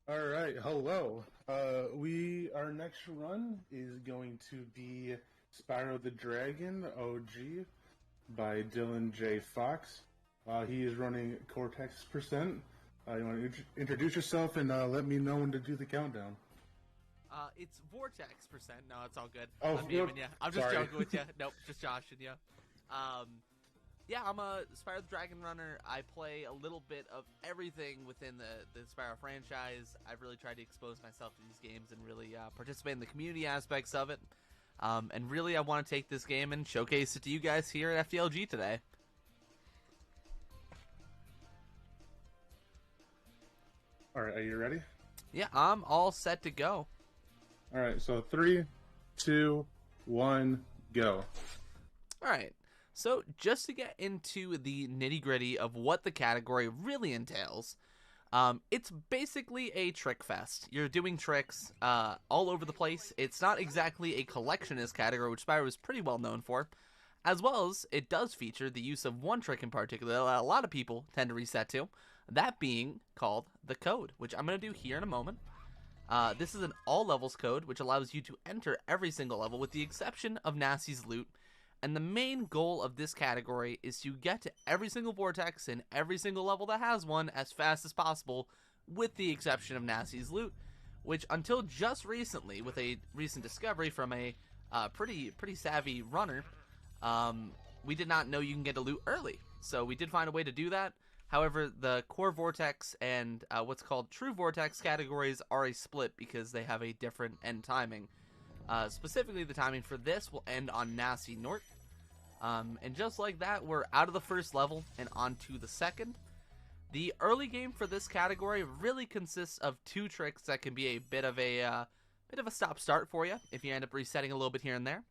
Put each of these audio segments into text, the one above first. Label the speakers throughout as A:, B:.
A: All right, hello. Our next run is going to be Spyro the Dragon OG by DylanJayFox. He is running Cortex percent. You want to introduce yourself and let me know when to do the countdown.
B: It's Vortex percent. No, it's all good.
A: Oh,
B: I'm naming you. I'm just
A: sorry.
B: joking with you. Nope, just joshing you. Yeah, I'm a Spyro the Dragon runner. I play a little bit of everything within the Spyro franchise. I've really tried to expose myself to these games and really participate in the community aspects of it. And really, I want to take this game and showcase it to you guys here at FTLG today.
A: All right, are you ready?
B: Yeah, I'm all set to go.
A: All right, so three, two, one, go.
B: All right. So, just to get into the nitty gritty of what the category really entails, it's basically a trick fest. You're doing tricks all over the place. It's not exactly a collectionist category, which Spyro is pretty well known for, as well as it does feature the use of one trick in particular that a lot of people tend to reset to, that being called the code, which I'm going to do here in a moment. This is an all levels code, which allows you to enter every single level with the exception of Nasty's loot. And the main goal of this category is to get to every single vortex in every single level that has one as fast as possible, with the exception of Nasty's loot, which until just recently, with a recent discovery from a pretty savvy runner, we did not know you can get a loot early. So we did find a way to do that. However, the core vortex and what's called true vortex categories are a split because they have a different end timing. Specifically, the timing for this will end on Nasty North. And just like that, we're out of the first level and onto the second. The early game for this category really consists of two tricks that can be a bit of a stop-start for you if you end up resetting a little bit here and there.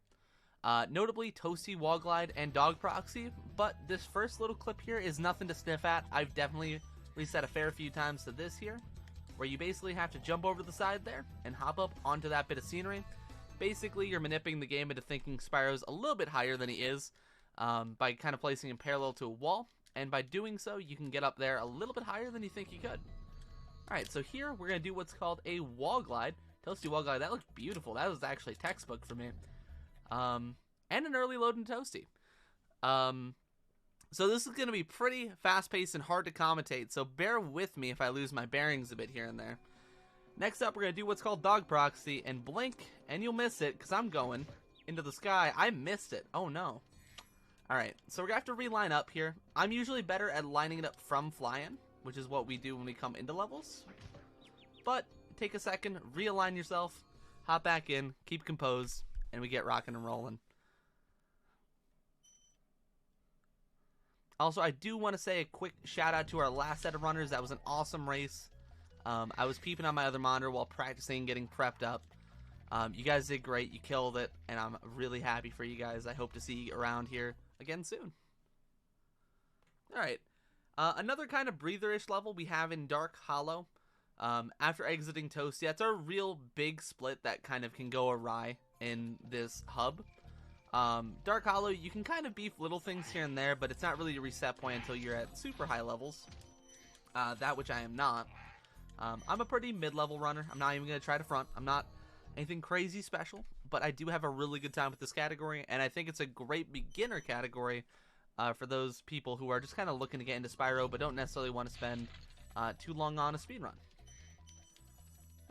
B: Notably, Toasty, Wall Glide, and Dog Proxy, but this first little clip here is nothing to sniff at. I've definitely reset a fair few times to this here, where you basically have to jump over the side there and hop up onto that bit of scenery. Basically, you're manipulating the game into thinking Spyro's a little bit higher than he is by kind of placing him parallel to a wall, and by doing so, you can get up there a little bit higher than you think you could. Alright, so here we're going to do what's called a wall glide. Toasty wall glide, that looks beautiful. That was actually textbook for me. And an early load in Toasty. So this is going to be pretty fast-paced and hard to commentate, so bear with me if I lose my bearings a bit here and there. Next up, we're going to do what's called Dog Proxy, and blink, and you'll miss it, because I'm going into the sky. I missed it. Oh, no. Alright, so we're going to have to reline up here. I'm usually better at lining it up from flying, which is what we do when we come into levels. But, take a second, realign yourself, hop back in, keep composed, and we get rocking and rolling. Also, I do want to say a quick shout out to our last set of runners. That was an awesome race. I was peeping on my other monitor while practicing, getting prepped up. You guys did great. You killed it, and I'm really happy for you guys. I hope to see you around here again soon. Alright. Another kind of breather-ish level we have in Dark Hollow. After exiting Toasty, that's our real big split that kind of can go awry in this hub. Dark Hollow, you can kind of beef little things here and there, but it's not really a reset point until you're at super high levels. That which I am not. I'm a pretty mid-level runner. I'm not even going to try to front. I'm not anything crazy special, but I do have a really good time with this category, and I think it's a great beginner category for those people who are just kind of looking to get into Spyro, but don't necessarily want to spend too long on a speedrun.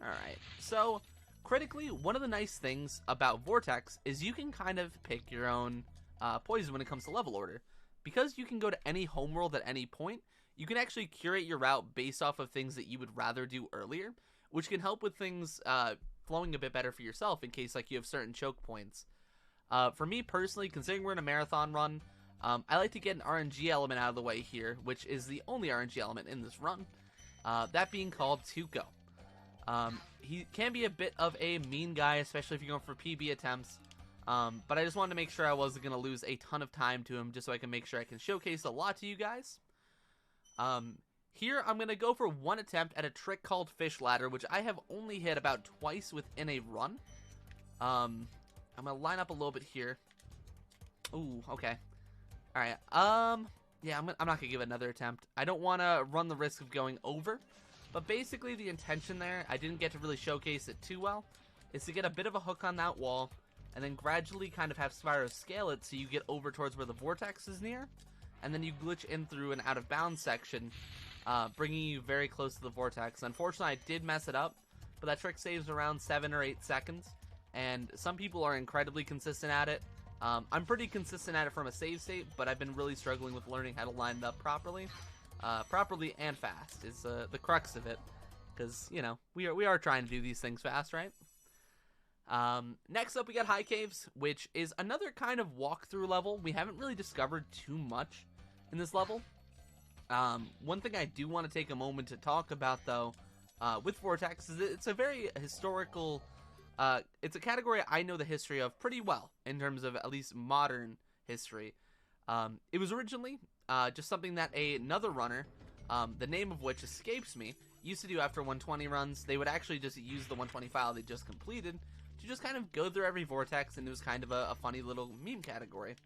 B: Alright, so critically, one of the nice things about Vortex is you can kind of pick your own poison when it comes to level order. Because you can go to any homeworld at any point, you can actually curate your route based off of things that you would rather do earlier, which can help with things flowing a bit better for yourself in case like you have certain choke points. For me personally, considering we're in a marathon run, I like to get an RNG element out of the way here, which is the only RNG element in this run, that being called Tuco. He can be a bit of a mean guy, especially if you're going for PB attempts, but I just wanted to make sure I wasn't going to lose a ton of time to him just so I can make sure I can showcase a lot to you guys. Here I'm going to go for one attempt at a trick called Fish Ladder, which I have only hit about twice within a run. I'm going to line up a little bit here. Ooh, okay. Alright, yeah, I'm not going to give it another attempt. I don't want to run the risk of going over, But basically the intention there, I didn't get to really showcase it too well, is to get a bit of a hook on that wall, and then gradually kind of have Spyro scale it so you get over towards where the Vortex is near, and then you glitch in through an out-of-bounds section, bringing you very close to the Vortex. Unfortunately, I did mess it up, but that trick saves around 7 or 8 seconds, and some people are incredibly consistent at it. I'm pretty consistent at it from a save state, but I've been really struggling with learning how to line it up properly. Properly and fast is the crux of it, because, you know, we are trying to do these things fast, right? Next up, we got High Caves, which is another kind of walkthrough level. We haven't really discovered too much in this level. One thing I do want to take a moment to talk about, though, with Vortex, is that it's a very historical, it's a category I know the history of pretty well, in terms of at least modern history. It was originally just something that another runner, the name of which escapes me, used to do after 120 runs. They would actually just use the 120 file they just completed to just kind of go through every Vortex, and it was kind of a funny little meme category.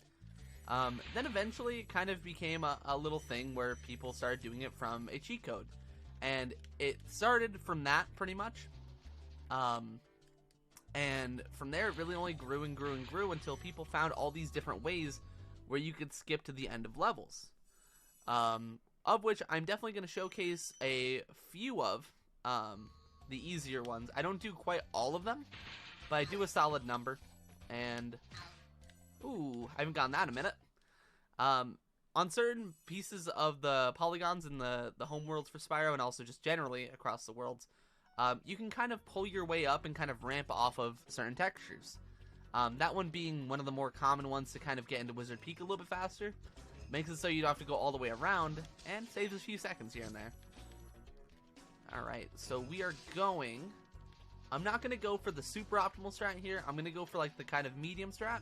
B: Then eventually it kind of became a little thing where people started doing it from a cheat code. And it started from that, pretty much. And from there, it really only grew and grew and grew until people found all these different ways where you could skip to the end of levels. Of which I'm definitely going to showcase a few of the easier ones. I don't do quite all of them, but I do a solid number. And, ooh, I haven't gotten that in a minute. On certain pieces of the polygons in the home worlds for Spyro, and also just generally across the worlds, you can kind of pull your way up and kind of ramp off of certain textures. That one being one of the more common ones to kind of get into Wizard Peak a little bit faster. Makes it so you don't have to go all the way around, and saves a few seconds here and there. Alright, so we are going... I'm not going to go for the super optimal strat here. I'm going to go for like the kind of medium strat,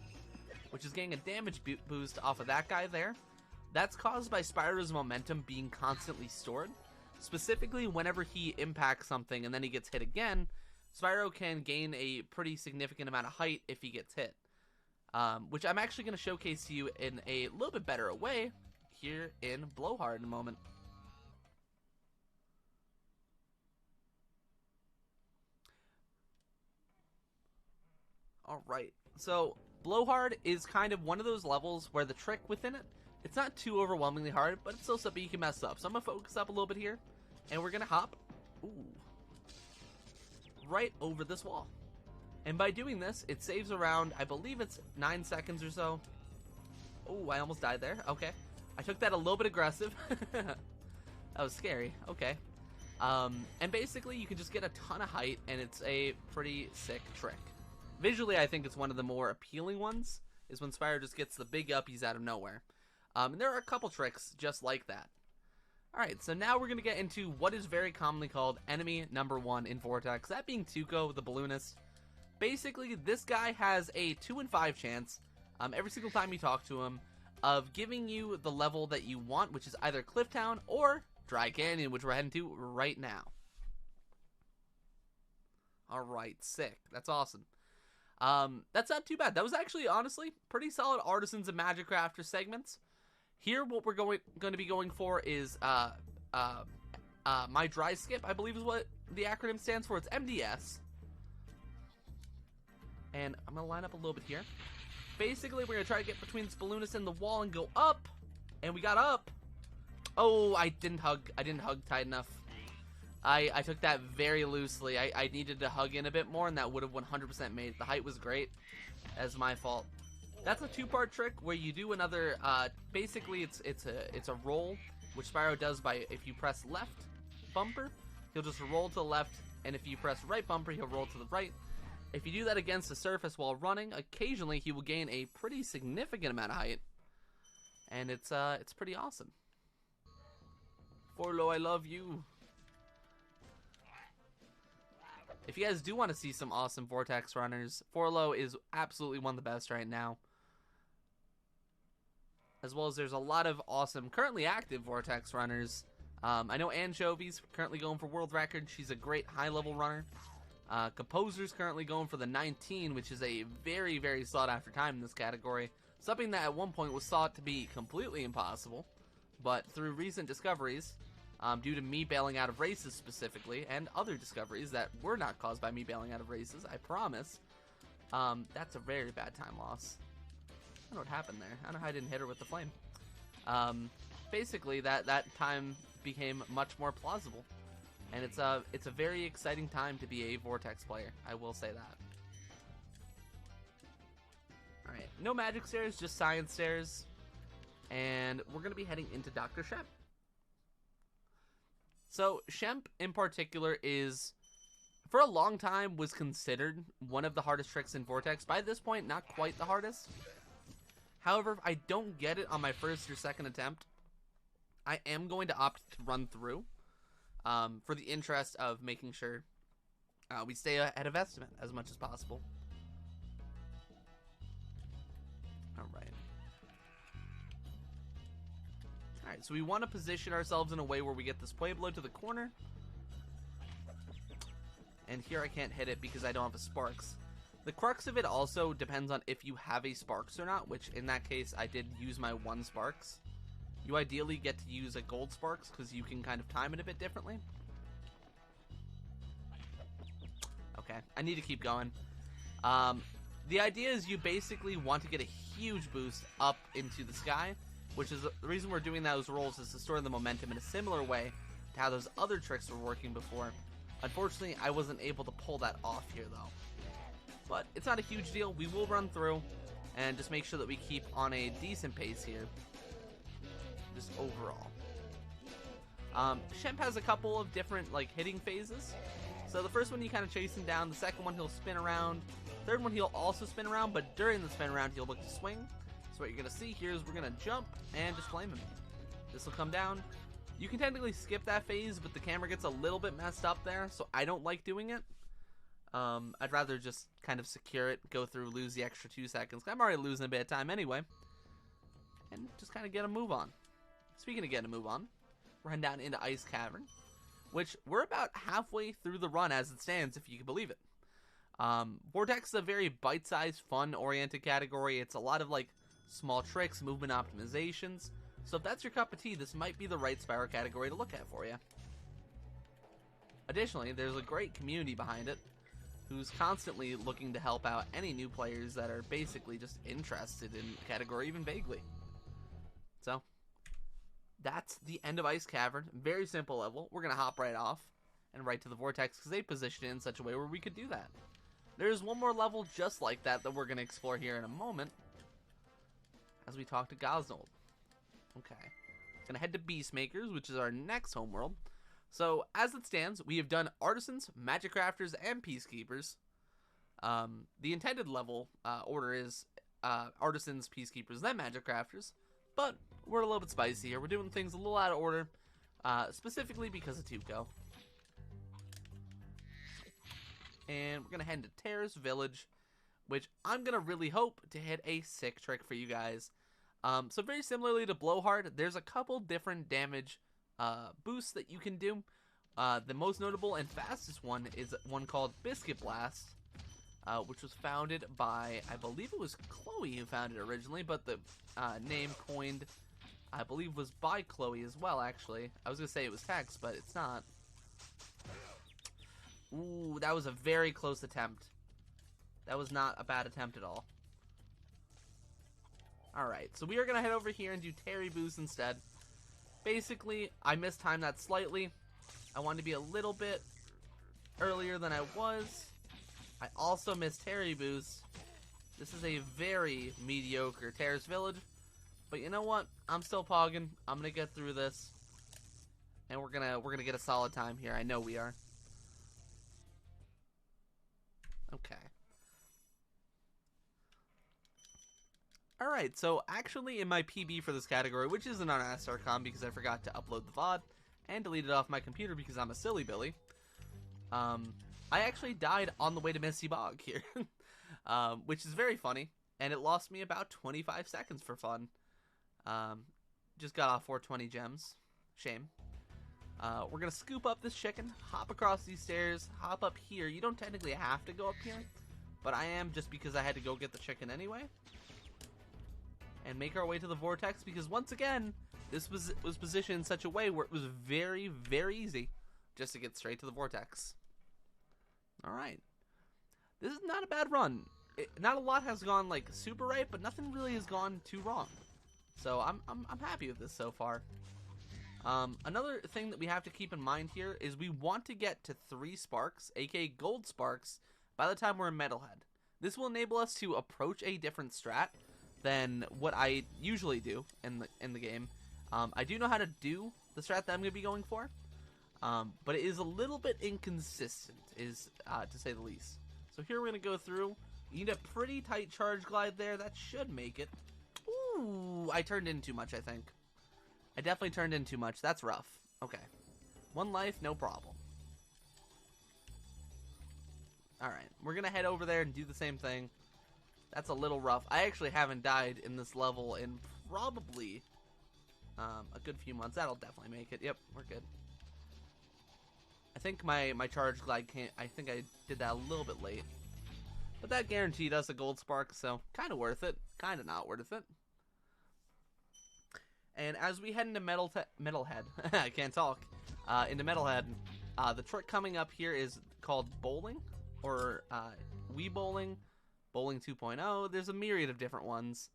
B: which is getting a damage boost off of that guy there. That's caused by Spyro's momentum being constantly stored. Specifically, whenever he impacts something and then he gets hit again, Spyro can gain a pretty significant amount of height if he gets hit. Which I'm actually going to showcase to you in a little bit better way here in Blowhard in a moment. Alright, so Blowhard is kind of one of those levels where the trick within it, it's not too overwhelmingly hard, but it's still something you can mess up. So I'm going to focus up a little bit here, and we're going to hop right over this wall. And by doing this, it saves around, I believe it's 9 seconds or so. Oh, I almost died there. Okay. I took that a little bit aggressive. That was scary. Okay. And basically, you can just get a ton of height, and it's a pretty sick trick. Visually, I think it's one of the more appealing ones, is when Spyro just gets the big uppies out of nowhere. And there are a couple tricks just like that. Alright, so now we're going to get into what is very commonly called enemy number 1 in Vortex, that being Tuco, the balloonist. Basically, this guy has a 2 in 5 chance, every single time you talk to him, of giving you the level that you want, which is either Clifftown or Dry Canyon, which we're heading to right now. Alright, sick. That's awesome. That's not too bad. That was actually, honestly, pretty solid Artisans and Magic Crafter segments. Here, what we're going to be going for is, My Dry Skip, I believe is what the acronym stands for. It's MDS. And I'm going to line up a little bit here. Basically, we're going to try to get between this balloonist and the wall and go up. And we got up. Oh, I didn't hug tight enough. I took that very loosely. I needed to hug in a bit more, and that would have 100% made it. The height was great. That's my fault. That's a 2-part trick where you do another, basically it's a roll, which Spyro does by, if you press left bumper, he'll just roll to the left, and if you press right bumper, he'll roll to the right. If you do that against a surface while running, occasionally he will gain a pretty significant amount of height, and it's pretty awesome. Forlo, I love you. If you guys do want to see some awesome Vortex runners, Forlo is absolutely one of the best right now. As well as there's a lot of awesome, currently active Vortex runners. I know Anchovy's currently going for world record. She's a great high-level runner. Composer's currently going for the 19, which is a very, very sought-after time in this category. Something that at one point was thought to be completely impossible. But through recent discoveries, due to me bailing out of races specifically, and other discoveries that were not caused by me bailing out of races, I promise. That's a very bad time loss. I don't know what happened there. I don't know how I didn't hit her with the flame. Basically, that time became much more plausible. And it's a very exciting time to be a Vortex player. I will say that. Alright, no magic stairs, just science stairs. And we're going to be heading into Dr. Shemp. So, Shemp in particular is, for a long time, was considered one of the hardest tricks in Vortex. By this point, not quite the hardest. However, if I don't get it on my first or second attempt, I am going to opt to run through. For the interest of making sure we stay ahead of estimate as much as possible. Alright. Alright, so we want to position ourselves in a way where we get this Pueblo to the corner. And here I can't hit it because I don't have a Sparks. The crux of it also depends on if you have a Sparks or not, which in that case I did use my 1 Sparks. You ideally get to use a gold Sparks because you can kind of time it a bit differently. Okay, I need to keep going. The idea is you basically want to get a huge boost up into the sky, which is the reason we're doing those rolls, is to store the momentum in a similar way to how those other tricks were working before. Unfortunately, I wasn't able to pull that off here though. But it's not a huge deal. We will run through and just make sure that we keep on a decent pace here. Just overall. Shemp has a couple of different hitting phases. So the first one you kind of chase him down, the second one he'll spin around, third one he'll also spin around, but during the spin around he'll look to swing. So what you're going to see here is we're going to jump and just flame him. This will come down. You can technically skip that phase, but the camera gets a little bit messed up there, so I don't like doing it. I'd rather just kind of secure it, go through, lose the extra 2 seconds. I'm already losing a bit of time anyway. And just kind of get a move on. Speaking of getting a move on, we're heading down into Ice Cavern, which we're about halfway through the run as it stands, if you can believe it. Vortex is a very bite-sized, fun-oriented category. It's a lot of small tricks, movement optimizations. So if that's your cup of tea, this might be the right Spyro category to look at for you. Additionally, there's a great community behind it, who's constantly looking to help out any new players that are basically just interested in the category, even vaguely. So, that's the end of Ice Cavern. Very simple level. We're going to hop right off and right to the Vortex because they positioned it in such a way where we could do that. There's one more level just like that we're going to explore here in a moment as we talk to Gosnold. Okay. Going to head to Beastmakers, which is our next homeworld. So, as it stands, we have done Artisans, Magic Crafters, and Peacekeepers. The intended level order is Artisans, Peacekeepers, then Magic Crafters. But we're a little bit spicy here. We're doing things a little out of order, specifically because of Tuco. And we're going to head to Terrace Village, which I'm going to really hope to hit a sick trick for you guys. So very similarly to Blowhard, there's a couple different damage boosts that you can do. The most notable and fastest one is one called Biscuit Blast, which was founded by, I believe it was Chloe who founded it originally, but the name coined, I believe, was by Chloe as well, actually. I was going to say it was Tex, but it's not. Ooh, that was a very close attempt. That was not a bad attempt at all. Alright, so we are going to head over here and do Terry Boost instead. Basically, I mistimed that slightly. I wanted to be a little bit earlier than I was. I also missed Terry Boost. This is a very mediocre Terrace Village. But you know what? I'm still pogging. I'm going to get through this. And we're gonna get a solid time here. I know we are. Okay. Alright, so actually in my PB for this category, which isn't on AstarCon because I forgot to upload the VOD and delete it off my computer because I'm a silly Billy, I actually died on the way to Misty Bog here, which is very funny, and it lost me about 25 seconds for fun. Just got off 420 gems. Shame. We're going to scoop up this chicken, hop across these stairs, hop up here. You don't technically have to go up here, but I am just because I had to go get the chicken anyway. And make our way to the Vortex because once again, this was positioned in such a way where it was very, very easy just to get straight to the Vortex. Alright. This is not a bad run. Not a lot has gone like super right, but nothing really has gone too wrong. So I'm happy with this so far. Another thing that we have to keep in mind here is we want to get to 3 sparks, aka gold sparks, by the time we're in Metalhead. This will enable us to approach a different strat than what I usually do in the game. I do know how to do the strat that I'm going to be going for, but it is a little bit inconsistent, to say the least. So here we're going to go through. You need a pretty tight charge glide there. That should make it. Ooh, I turned in too much, I think. I definitely turned in too much. That's rough. Okay. 1 life, no problem. Alright, we're going to head over there and do the same thing. That's a little rough. I actually haven't died in this level in probably a good few months. That'll definitely make it. Yep, we're good. I think my charge glide can't... I think I did that a little bit late. But that guaranteed us a gold spark, so kind of worth it. Kind of not worth it. And as we head into Metalhead, I can't talk, into Metalhead, the trick coming up here is called bowling, or Wii Bowling, Bowling 2.0. There's a myriad of different ones,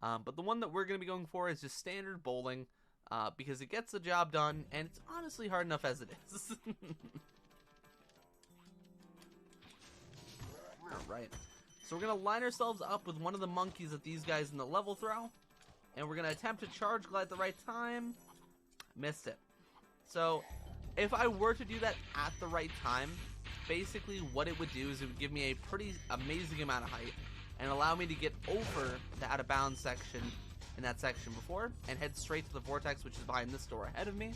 B: but the one that we're going to be going for is just standard bowling, because it gets the job done, and it's honestly hard enough as it is. Alright, so we're going to line ourselves up with one of the monkeys that these guys in the level throw. And we're going to attempt to charge glide at the right time. Missed it. So, if I were to do that at the right time, basically what it would do is it would give me a pretty amazing amount of height and allow me to get over the out of bounds section in that section before and head straight to the Vortex, which is behind this door ahead of me.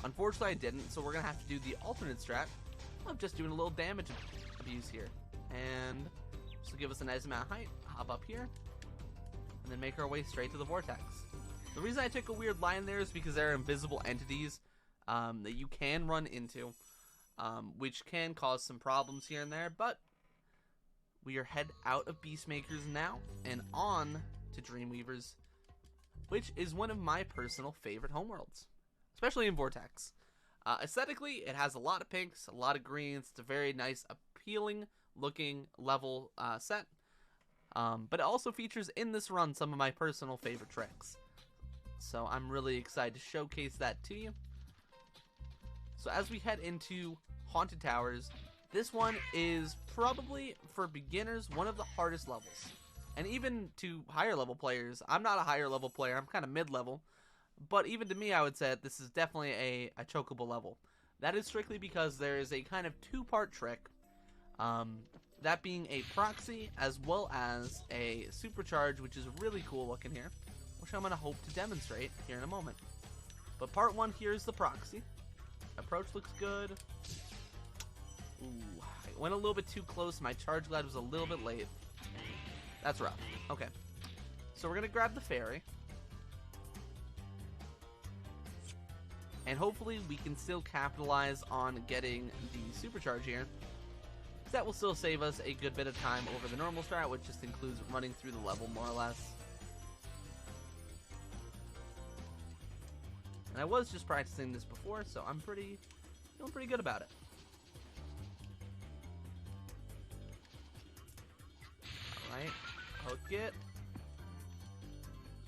B: Unfortunately, I didn't, so we're going to have to do the alternate strat of just doing a little damage abuse here. And this will give us a nice amount of height. Hop up here. And then make our way straight to the Vortex. The reason I took a weird line there is because there are invisible entities that you can run into, which can cause some problems here and there, but we are head out of Beastmakers now and on to Dreamweavers, which is one of my personal favorite homeworlds, especially in Vortex. Aesthetically, it has a lot of pinks, a lot of greens. It's a very nice, appealing looking level set. But it also features in this run some of my personal favorite tricks. So I'm really excited to showcase that to you. So as we head into Haunted Towers, this one is probably, for beginners, one of the hardest levels. And even to higher level players, I'm not a higher level player, I'm kind of mid-level. But even to me, I would say that this is definitely a chokeable level. That is strictly because there is a kind of 2-part trick. That being a proxy as well as a supercharge, which is really cool looking here, which I'm going to hope to demonstrate here in a moment. But part 1 here is the proxy. Approach looks good. Ooh, I went a little bit too close. My charge glide was a little bit late. That's rough. Okay. So we're going to grab the ferry. And hopefully we can still capitalize on getting the supercharge here. That will still save us a good bit of time over the normal strat, which just includes running through the level more or less. And I was just practicing this before, so I'm feeling pretty good about it. Alright, hook it.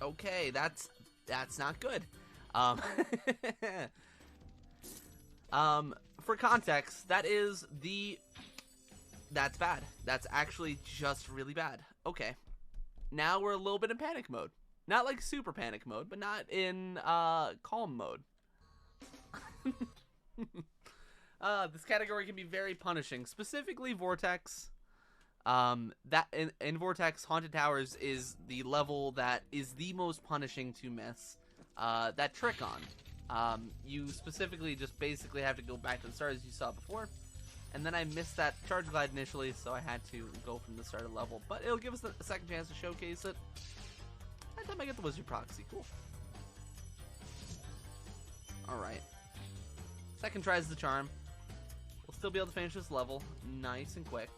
B: Okay, that's not good. For context, that's bad. That's actually just really bad. Okay. Now we're a little bit in panic mode. Not like super panic mode, but not in calm mode. This category can be very punishing. Specifically Vortex. That in Vortex, Haunted Towers is the level that is the most punishing to miss that trick on. You specifically just basically have to go back to the start as you saw before. And then I missed that charge glide initially, so I had to go from the starter level. But it'll give us a second chance to showcase it. That time I get the Wizard Proxy. Cool. Alright. Second try is the charm. We'll still be able to finish this level nice and quick.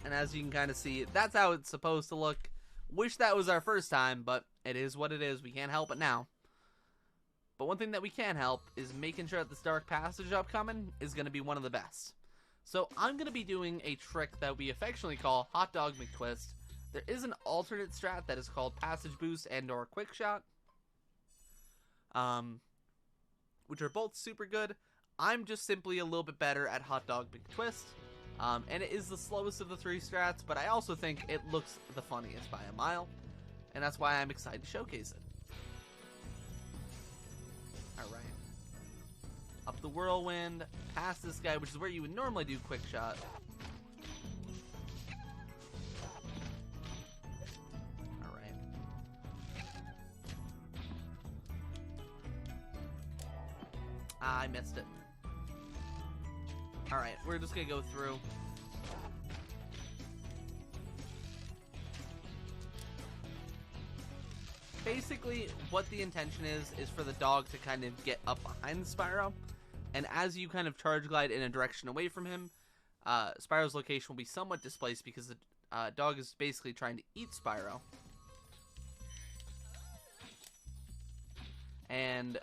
B: And as you can kind of see, that's how it's supposed to look. Wish that was our first time, but it is what it is. We can't help it now. But one thing that we can help is making sure that this dark passage upcoming is going to be one of the best. So I'm going to be doing a trick that we affectionately call Hot Dog McTwist. There is an alternate strat that is called Passage Boost and or Quick Shot, which are both super good. I'm just simply a little bit better at Hot Dog McTwist. And it is the slowest of the 3 strats, but I also think it looks the funniest by a mile. And that's why I'm excited to showcase it. Alright. Up the whirlwind, past this guy, which is where you would normally do quick shot. Alright. I missed it. Alright, we're just gonna go through. Basically, what the intention is for the dog to kind of get up behind Spyro, and as you kind of charge glide in a direction away from him, Spyro's location will be somewhat displaced because the dog is basically trying to eat Spyro. And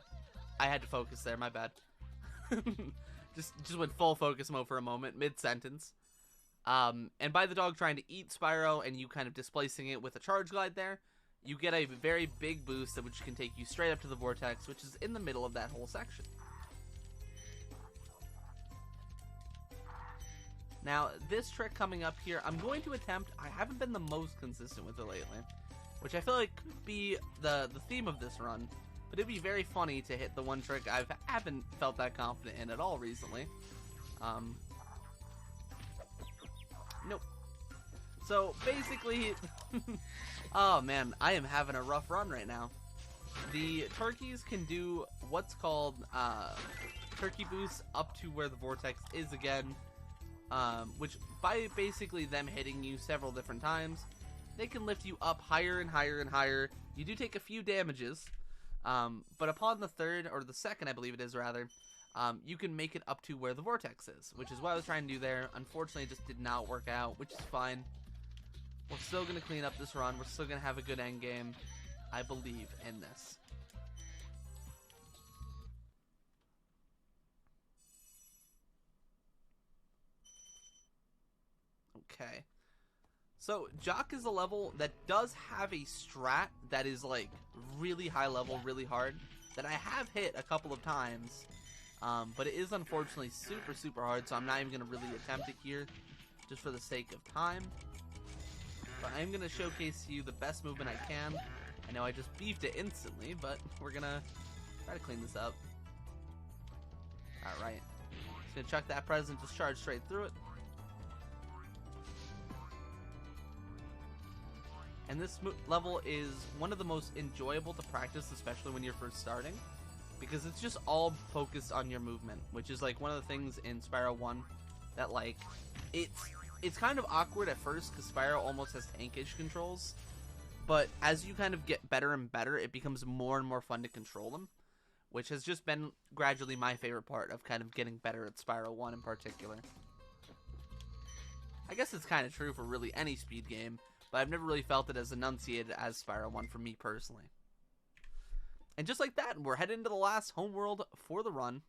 B: I had to focus there, my bad. just went full focus mode for a moment, mid-sentence. And by the dog trying to eat Spyro and you kind of displacing it with a charge glide there, you get a very big boost which can take you straight up to the Vortex, which is in the middle of that whole section. Now, this trick coming up here, I'm going to attempt. I haven't been the most consistent with it lately, which I feel like could be the theme of this run. But it'd be very funny to hit the one trick I haven't felt that confident in at all recently. Nope. So, basically, oh man, I am having a rough run right now. The turkeys can do what's called turkey boosts up to where the Vortex is again, which by basically them hitting you several different times, they can lift you up higher and higher and higher. You do take a few damages, but upon the third, or the second I believe it is rather, you can make it up to where the Vortex is, which is what I was trying to do there. Unfortunately, it just did not work out, which is fine. We're still going to clean up this run. We're still going to have a good end game. I believe in this. Okay. So, Jock is a level that does have a strat that is, like, really high level, really hard, that I have hit a couple of times. But it is unfortunately super, super hard, so I'm not even going to really attempt it here, just for the sake of time. But I'm going to showcase to you the best movement I can. I know I just beefed it instantly, but we're going to try to clean this up. Alright. Just going to chuck that present, just charge straight through it. And this level is one of the most enjoyable to practice, especially when you're first starting, because it's just all focused on your movement, which is like one of the things in Spyro 1 that, like, it's kind of awkward at first because Spyro almost has tankish controls, but as you kind of get better and better, it becomes more and more fun to control them, which has just been gradually my favorite part of kind of getting better at Spyro 1 in particular. I guess it's kind of true for really any speed game, but I've never really felt it as enunciated as Spyro 1 for me personally. And just like that, we're heading into the last homeworld for the run.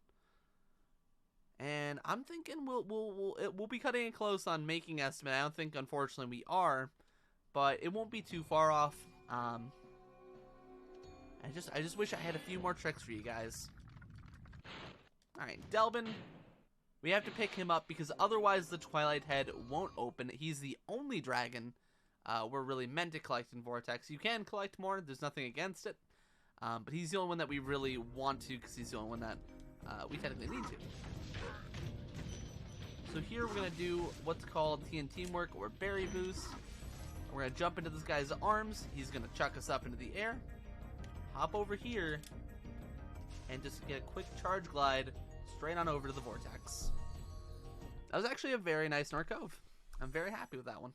B: And I'm thinking we'll be cutting it close on making estimate. I don't think, unfortunately, we are, but it won't be too far off. I just wish I had a few more tricks for you guys. All right, Delvin. We have to pick him up because otherwise the Twilight Head won't open. He's the only dragon we're really meant to collect in Vortex. You can collect more. There's nothing against it. But he's the only one that we really want to because he's the only one that we technically need to. So here we're going to do what's called TNT work or berry boost. We're going to jump into this guy's arms. He's going to chuck us up into the air. Hop over here. And just get a quick charge glide straight on over to the Vortex. That was actually a very nice North Cove. I'm very happy with that one.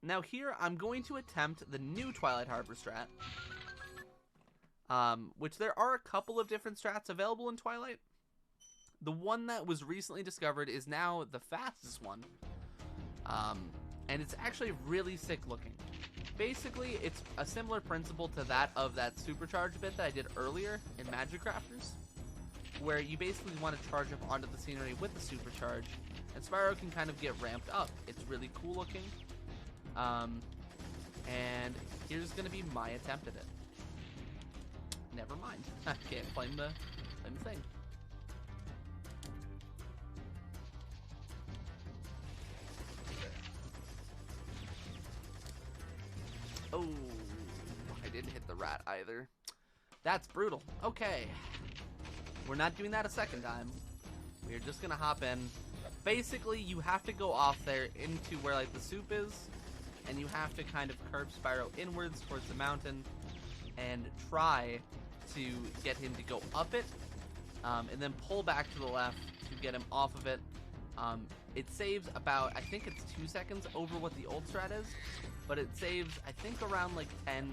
B: Now here, I'm going to attempt the new Twilight Harbor strat. Which there are a couple of different strats available in Twilight. The one that was recently discovered is now the fastest one. And it's actually really sick looking. Basically, it's a similar principle to that of that supercharge bit that I did earlier in Magic Crafters, where you basically want to charge up onto the scenery with the supercharge, and Spyro can kind of get ramped up. It's really cool looking. And here's going to be my attempt at it. Never mind. I can't claim the thing. Oh, I didn't hit the rat either. That's brutal. Okay. We're not doing that a second time. We're just going to hop in. Basically, you have to go off there into where like the soup is, and you have to kind of curve Spyro inwards towards the mountain and try to get him to go up it, and then pull back to the left to get him off of it. It saves about, I think it's 2 seconds over what the old strat is, but it saves, I think, around like 10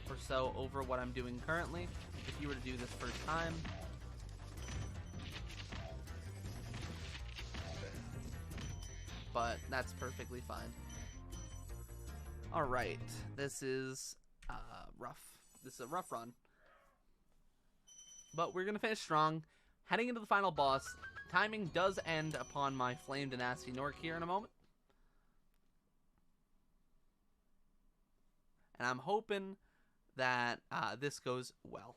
B: or so over what I'm doing currently if you were to do this first time. But that's perfectly fine. Alright, this is rough. This is a rough run. But we're going to finish strong. Heading into the final boss, timing does end upon my flamed and nasty Nork here in a moment. And I'm hoping that this goes well,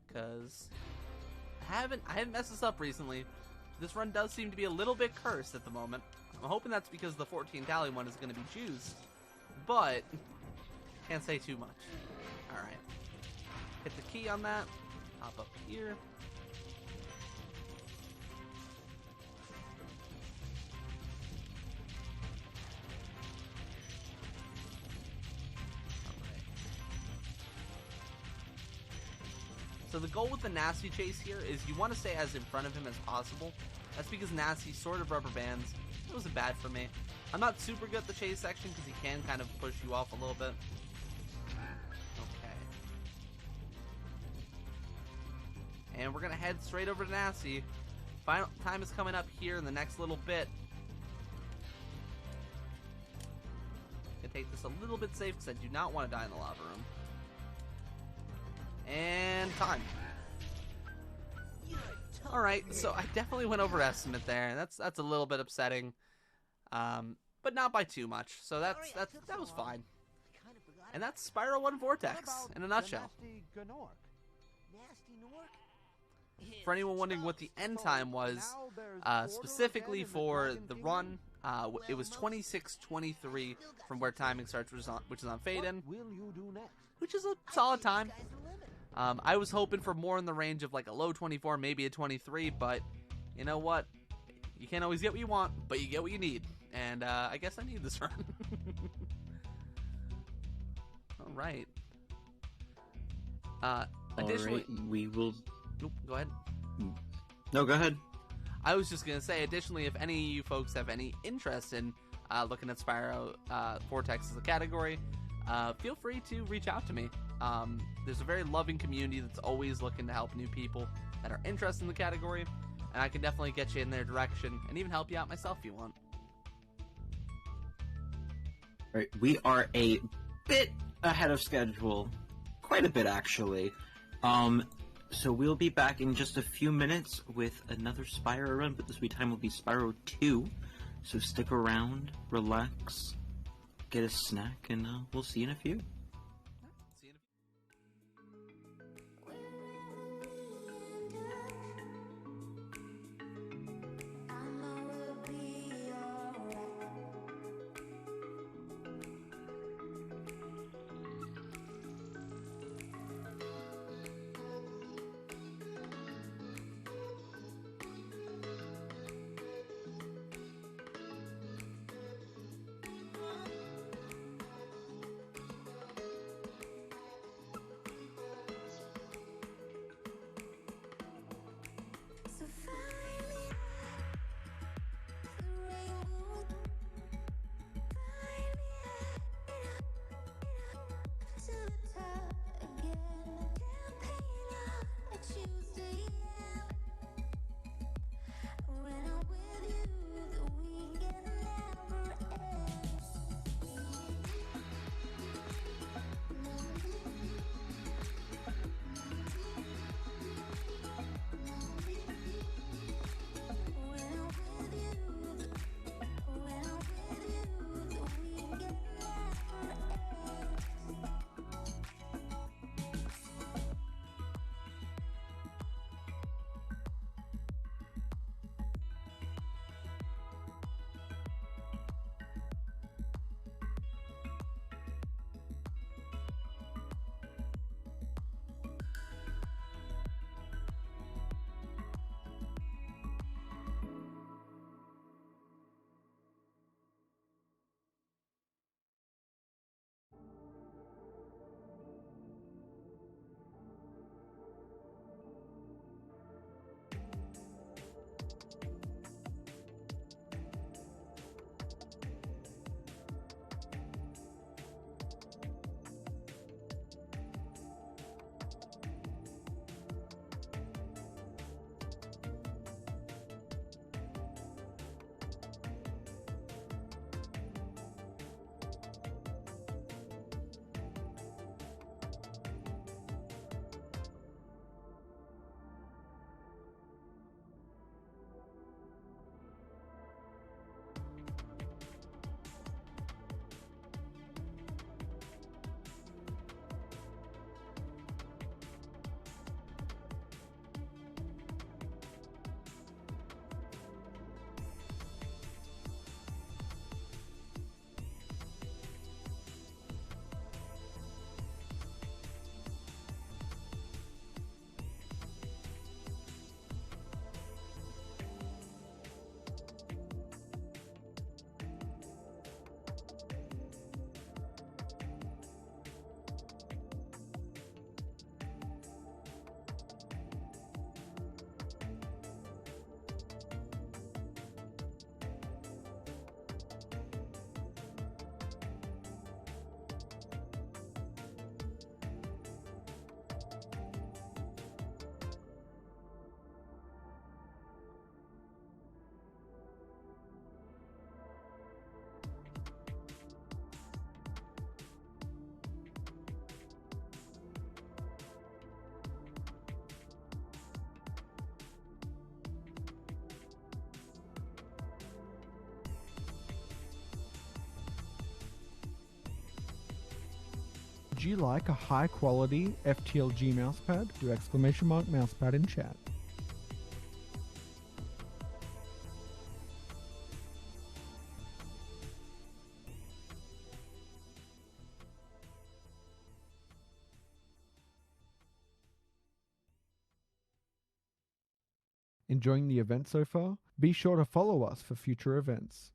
B: because I haven't messed this up recently. This run does seem to be a little bit cursed at the moment. I'm hoping that's because the 14 tally one is going to be juiced, but can't say too much. Alright. Hit the key on that. Hop up here. So the goal with the Nasty chase here is you want to stay as in front of him as possible. That's because Nasty sort of rubber bands. It wasn't bad for me. I'm not super good at the chase section because he can kind of push you off a little bit. Okay. And we're going to head straight over to Nasty. Final time is coming up here in the next little bit. I'm going to take this a little bit safe because I do not want to die in the lava room. And time. Alright, so I definitely went over estimate there. That's a little bit upsetting. But not by too much. So that was fine. And that's Spyro 1 Vortex in a nutshell. For anyone wondering what the end time was, specifically for the run, it was 26:23 from where timing starts, which is on fade in, which is a solid time. I was hoping for more in the range of like a low 24, maybe a 23, but you know what? You can't always get what you want, but you get what you need. And I guess I need this run. Alright. Additionally...
C: Alright, we will...
B: Oop, go ahead.
C: No, go ahead.
B: I was just going to say, additionally, if any of you folks have any interest in looking at Spyro Vortex as a category, feel free to reach out to me. There's a very loving community that's always looking to help new people that are interested in the category, and I can definitely get you in their direction and even help you out myself if you want.
C: Right, we are a bit ahead of schedule, quite a bit actually. So we'll be back in just a few minutes with another Spyro run, but this time will be Spyro 2. So stick around, relax, get a snack, and we'll see you in a few.
D: you like a high quality FTLG mousepad? Do exclamation mark mousepad in chat. Enjoying the event so far? Be sure to follow us for future events.